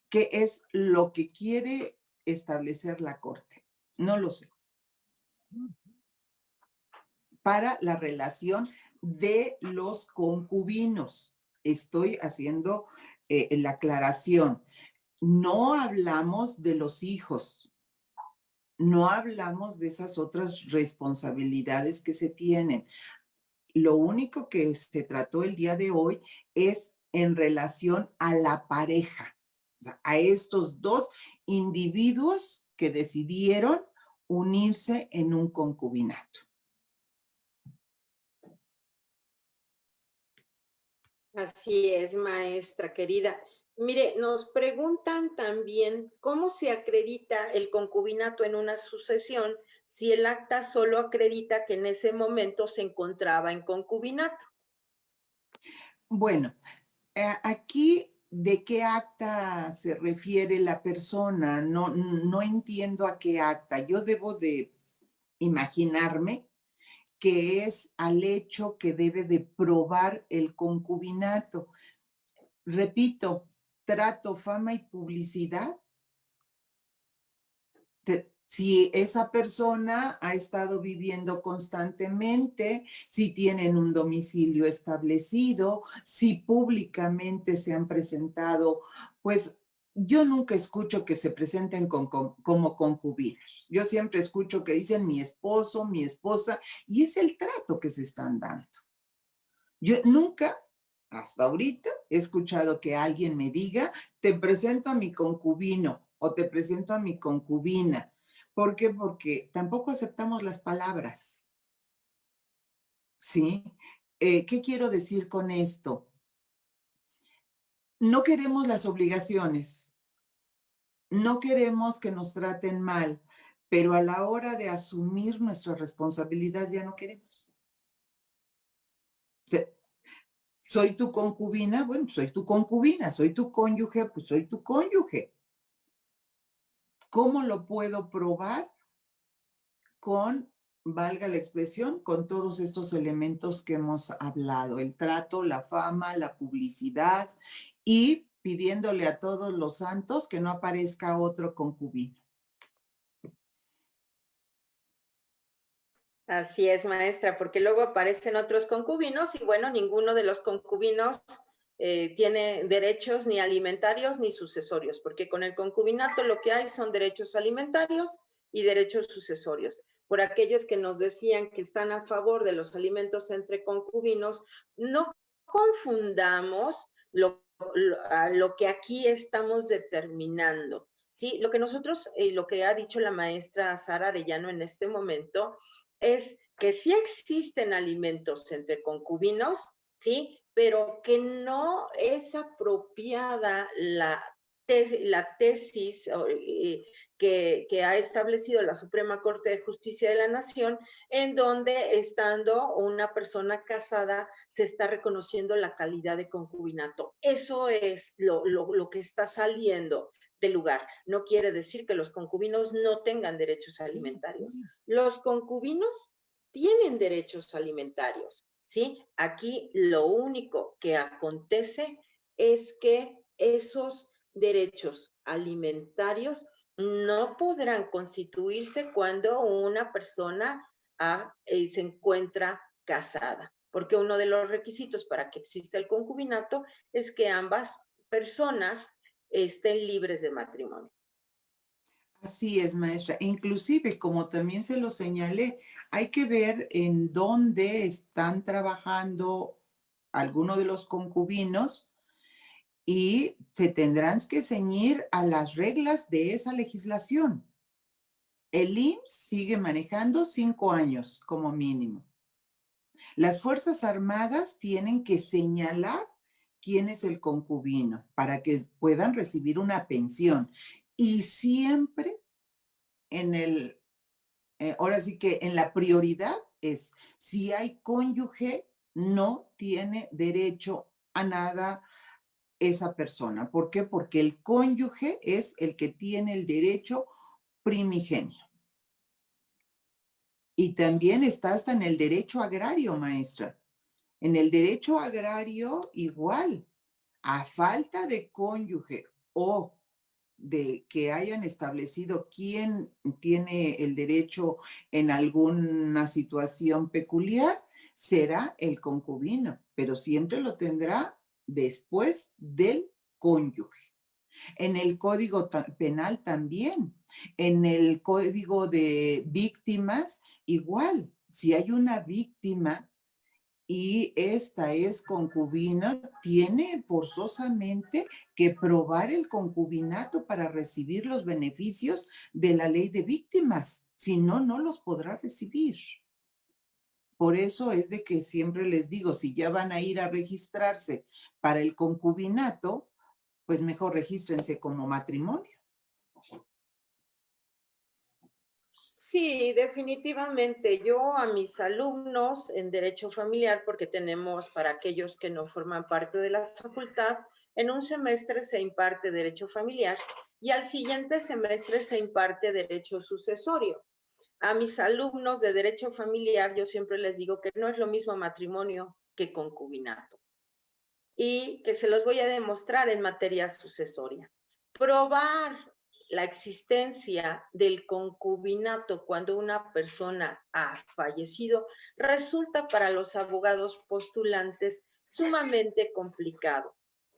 qué es lo que quiere establecer la corte. No lo sé. Para la relación de los concubinos. Estoy haciendo la aclaración. No hablamos de los hijos, no hablamos de esas otras responsabilidades que se tienen. Lo único que se trató el día de hoy es en relación a la pareja, o sea, a estos dos individuos que decidieron unirse en un concubinato. Así es, maestra querida. Mire, nos preguntan también cómo se acredita el concubinato en una sucesión si el acta solo acredita que en ese momento se encontraba en concubinato. Bueno, aquí, ¿de qué acta se refiere la persona? No entiendo a qué acta. Yo debo de imaginarme que es al hecho que debe de probar el concubinato. Repito, trato, fama y publicidad. Si esa persona ha estado viviendo constantemente, si tienen un domicilio establecido, si públicamente se han presentado, pues yo nunca escucho que se presenten como concubinos. Yo siempre escucho que dicen mi esposo, mi esposa, y es el trato que se están dando. Yo nunca, hasta ahorita, he escuchado que alguien me diga, te presento a mi concubino o te presento a mi concubina. ¿Por qué? Porque tampoco aceptamos las palabras, ¿sí? ¿Qué quiero decir con esto? No queremos las obligaciones, no queremos que nos traten mal, pero a la hora de asumir nuestra responsabilidad ya no queremos. Soy tu concubina, bueno, soy tu concubina, soy tu cónyuge, pues soy tu cónyuge. ¿Cómo lo puedo probar? Con, valga la expresión, con todos estos elementos que hemos hablado, el trato, la fama, la publicidad y pidiéndole a todos los santos que no aparezca otro concubino. Así es, maestra, porque luego aparecen otros concubinos y bueno, ninguno de los concubinos tiene derechos ni alimentarios ni sucesorios, porque con el concubinato lo que hay son derechos alimentarios y derechos sucesorios. Por aquellos que nos decían que están a favor de los alimentos entre concubinos, no confundamos lo que aquí estamos determinando. Sí, lo que nosotros, lo que ha dicho la maestra Sara Arellano en este momento, es que sí existen alimentos entre concubinos, ¿sí? Pero que no es apropiada la tesis que ha establecido la Suprema Corte de Justicia de la Nación, en donde estando una persona casada se está reconociendo la calidad de concubinato. Eso es lo que está saliendo del lugar. No quiere decir que los concubinos no tengan derechos alimentarios. Los concubinos tienen derechos alimentarios, ¿sí? Aquí lo único que acontece es que esos derechos alimentarios no podrán constituirse cuando una persona se encuentra casada, porque uno de los requisitos para que exista el concubinato es que ambas personas estén libres de matrimonio. Así es, maestra. E inclusive, como también se lo señalé, hay que ver en dónde están trabajando algunos de los concubinos y se tendrán que ceñir a las reglas de esa legislación. El IMSS sigue manejando 5 años como mínimo. Las Fuerzas Armadas tienen que señalar quién es el concubino para que puedan recibir una pensión. Y siempre en ahora sí que en la prioridad es, si hay cónyuge, no tiene derecho a nada esa persona. ¿Por qué? Porque el cónyuge es el que tiene el derecho primigenio. Y también está hasta en el derecho agrario, maestra. En el derecho agrario igual, a falta de cónyuge o de que hayan establecido quién tiene el derecho en alguna situación peculiar, será el concubino, pero siempre lo tendrá después del cónyuge. En el Código Penal también, en el Código de Víctimas igual, si hay una víctima y esta es concubina, tiene forzosamente que probar el concubinato para recibir los beneficios de la ley de víctimas. Si no, no los podrá recibir. Por eso es de que siempre les digo, si ya van a ir a registrarse para el concubinato, pues mejor regístrense como matrimonio. Sí, definitivamente. Yo a mis alumnos en Derecho Familiar, porque tenemos para aquellos que no forman parte de la facultad, en un semestre se imparte Derecho Familiar y al siguiente semestre se imparte Derecho Sucesorio. A mis alumnos de Derecho Familiar yo siempre les digo que no es lo mismo matrimonio que concubinato y que se los voy a demostrar en materia sucesoria. Probar la existencia del concubinato cuando una persona ha fallecido resulta para los abogados postulantes sumamente complicado.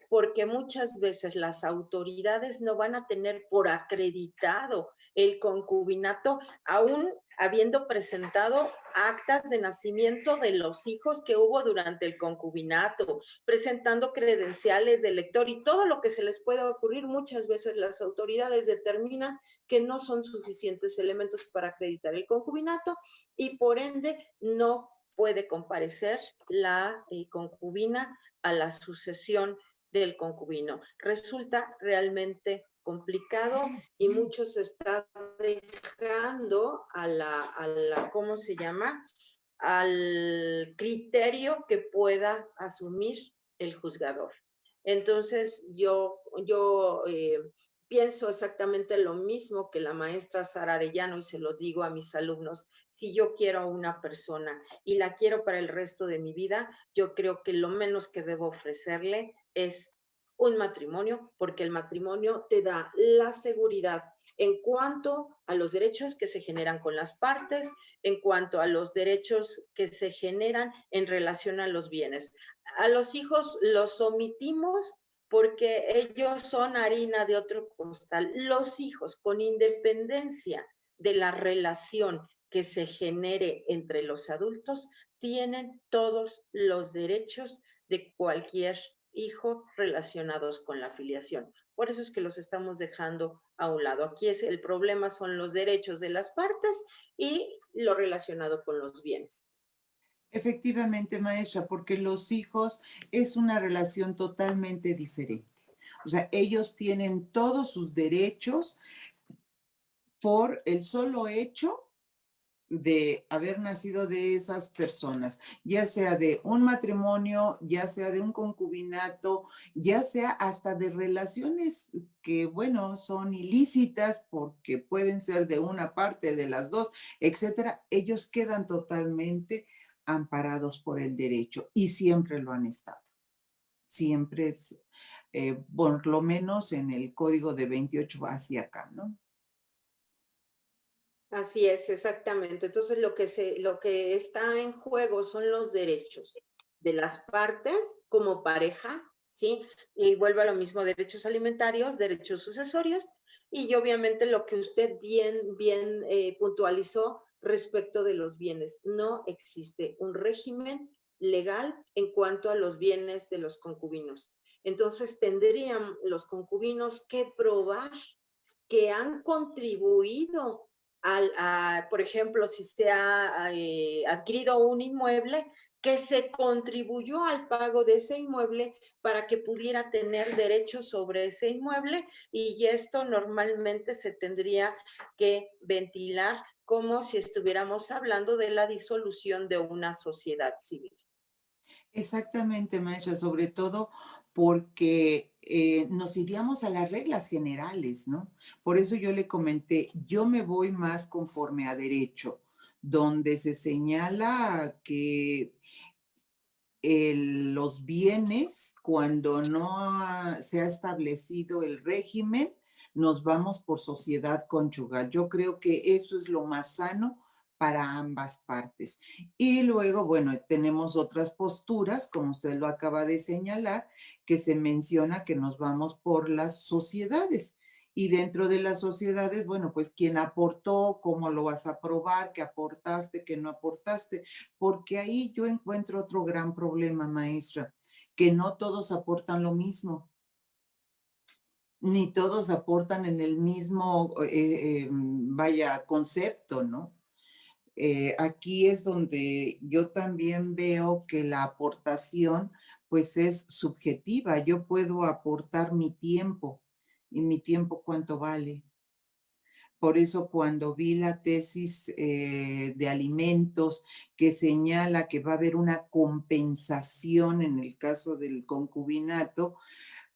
porque muchas veces las autoridades no van a tener por acreditado el concubinato, aún habiendo presentado actas de nacimiento de los hijos que hubo durante el concubinato, presentando credenciales de lector y todo lo que se les pueda ocurrir. Muchas veces las autoridades determinan que no son suficientes elementos para acreditar el concubinato y por ende no puede comparecer la concubina a la sucesión del concubino. Resulta realmente complicado y muchos se está dejando ¿cómo se llama? Al criterio que pueda asumir el juzgador. Entonces, yo pienso exactamente lo mismo que la maestra Sara Arellano y se los digo a mis alumnos. Si yo quiero a una persona y la quiero para el resto de mi vida, yo creo que lo menos que debo ofrecerle es un matrimonio, porque el matrimonio te da la seguridad en cuanto a los derechos que se generan con las partes, en cuanto a los derechos que se generan en relación a los bienes. A los hijos los omitimos porque ellos son harina de otro costal. Los hijos, con independencia de la relación que se genere entre los adultos, tienen todos los derechos de cualquier hijo relacionados con la filiación. Por eso es que los estamos dejando a un lado. Aquí el problema son los derechos de las partes y lo relacionado con los bienes. Efectivamente, maestra, porque los hijos es una relación totalmente diferente. O sea, ellos tienen todos sus derechos por el solo hecho de haber nacido de esas personas, ya sea de un matrimonio, ya sea de un concubinato, ya sea hasta de relaciones que, bueno, son ilícitas porque pueden ser de una parte, de las dos, etcétera. Ellos quedan totalmente amparados por el derecho y siempre lo han estado. Siempre es, por lo menos en el código de 28 hacia acá, ¿no? Así es, exactamente. Entonces, lo que está en juego son los derechos de las partes como pareja, ¿sí? Y vuelve a lo mismo, derechos alimentarios, derechos sucesorios, y obviamente lo que usted bien puntualizó respecto de los bienes. No existe un régimen legal en cuanto a los bienes de los concubinos. Entonces, tendrían los concubinos que probar que han contribuido por ejemplo, si se ha adquirido un inmueble, que se contribuyó al pago de ese inmueble para que pudiera tener derechos sobre ese inmueble y esto normalmente se tendría que ventilar como si estuviéramos hablando de la disolución de una sociedad civil. Exactamente, maestra, sobre todo porque nos iríamos a las reglas generales, ¿no? Por eso yo le comenté, yo me voy más conforme a derecho, donde se señala que los bienes, cuando no se ha establecido el régimen, nos vamos por sociedad conyugal. Yo creo que eso es lo más sano para ambas partes. Y luego, bueno, tenemos otras posturas, como usted lo acaba de señalar, que se menciona que nos vamos por las sociedades. Y dentro de las sociedades, bueno, pues quién aportó, cómo lo vas a probar, qué aportaste, qué no aportaste, porque ahí yo encuentro otro gran problema, maestra, que no todos aportan lo mismo, ni todos aportan en el mismo, vaya, concepto, ¿no? Aquí es donde yo también veo que la aportación, pues es subjetiva. Yo puedo aportar mi tiempo, y mi tiempo, ¿cuánto vale? Por eso cuando vi la tesis de alimentos que señala que va a haber una compensación en el caso del concubinato,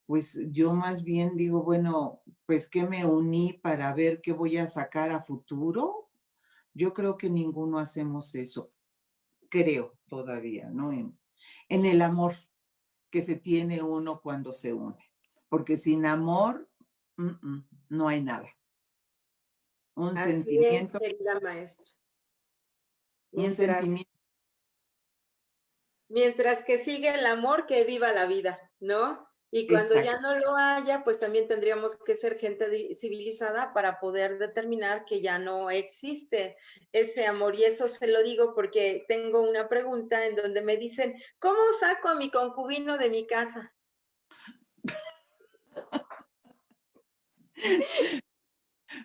pues yo más bien digo, bueno, pues ¿qué me uní para ver qué voy a sacar a futuro? Yo creo que ninguno hacemos eso, creo todavía, ¿no? En el amor que se tiene uno cuando se une, porque sin amor, no hay nada. Un Así es, sentimiento, querida maestra. un Mientras, sentimiento. mientras que sigue el amor, que viva la vida, ¿no? Y cuando ya exacto. no lo haya, pues también tendríamos que ser gente civilizada para poder determinar que ya no existe ese amor. Y eso se lo digo porque tengo una pregunta en donde me dicen, ¿cómo saco a mi concubino de mi casa?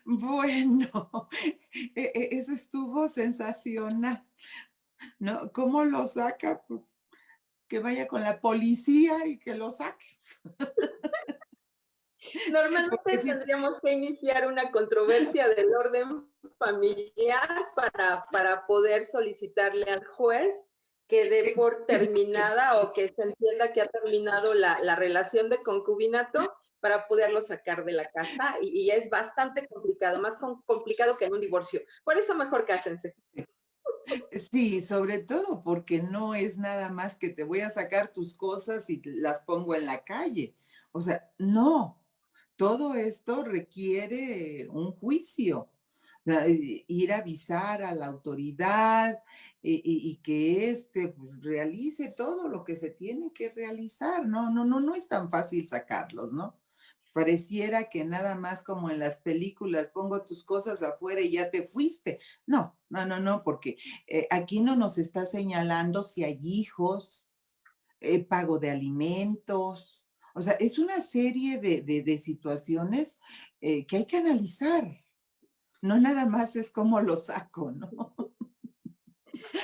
Bueno, eso estuvo sensacional, ¿no? ¿Cómo lo saca? Pues que vaya con la policía y que lo saque. Porque Normalmente sí, tendríamos que iniciar una controversia del orden familiar para poder solicitarle al juez que dé por que diga terminada o que se entienda que ha terminado la relación de concubinato para poderlo sacar de la casa y es bastante complicado, más complicado que en un divorcio. Por eso mejor cásense. sí, sobre todo porque no es nada más que te voy a sacar tus cosas y las pongo en la calle. O sea, no, todo esto requiere un juicio. O sea, ir a avisar a la autoridad y que éste pues, realice todo lo que se tiene que realizar. No, no, no, no es tan fácil sacarlos, ¿no? Pareciera que nada más como en las películas, pongo tus cosas afuera y ya te fuiste. No, no, no, no, porque aquí no nos está señalando si hay hijos, pago de alimentos. O sea, es una serie de situaciones que hay que analizar. No nada más es como lo saco, ¿no?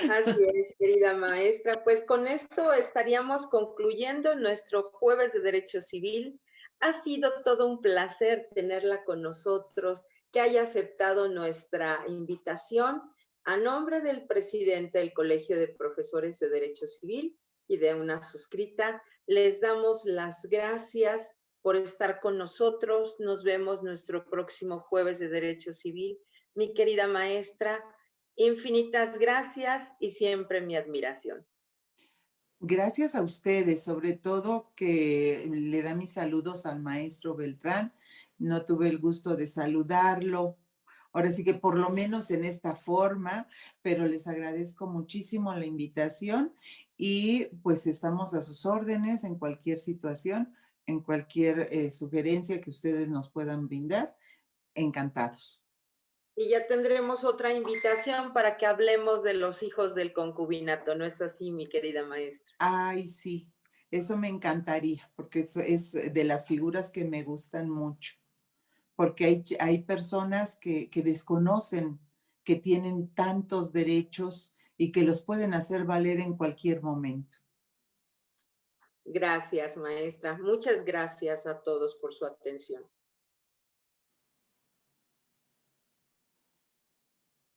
Así es, querida maestra. Pues con esto estaríamos concluyendo nuestro jueves de Derecho Civil. Ha sido todo un placer tenerla con nosotros, que haya aceptado nuestra invitación. A nombre del presidente del Colegio de Profesores de Derecho Civil y de una suscrita, les damos las gracias por estar con nosotros. Nos vemos nuestro próximo jueves de Derecho Civil. Mi querida maestra, infinitas gracias y siempre mi admiración. Gracias a ustedes, sobre todo que le da mis saludos al maestro Beltrán. No tuve el gusto de saludarlo. Ahora sí que por lo menos en esta forma, pero les agradezco muchísimo la invitación y pues estamos a sus órdenes en cualquier situación, en cualquier sugerencia que ustedes nos puedan brindar. Encantados. Y ya tendremos otra invitación para que hablemos de los hijos del concubinato, ¿no es así, mi querida maestra? Ay, sí, eso me encantaría, porque eso es de las figuras que me gustan mucho. Porque hay personas que desconocen que tienen tantos derechos y que los pueden hacer valer en cualquier momento. Gracias, maestra. Muchas gracias a todos por su atención.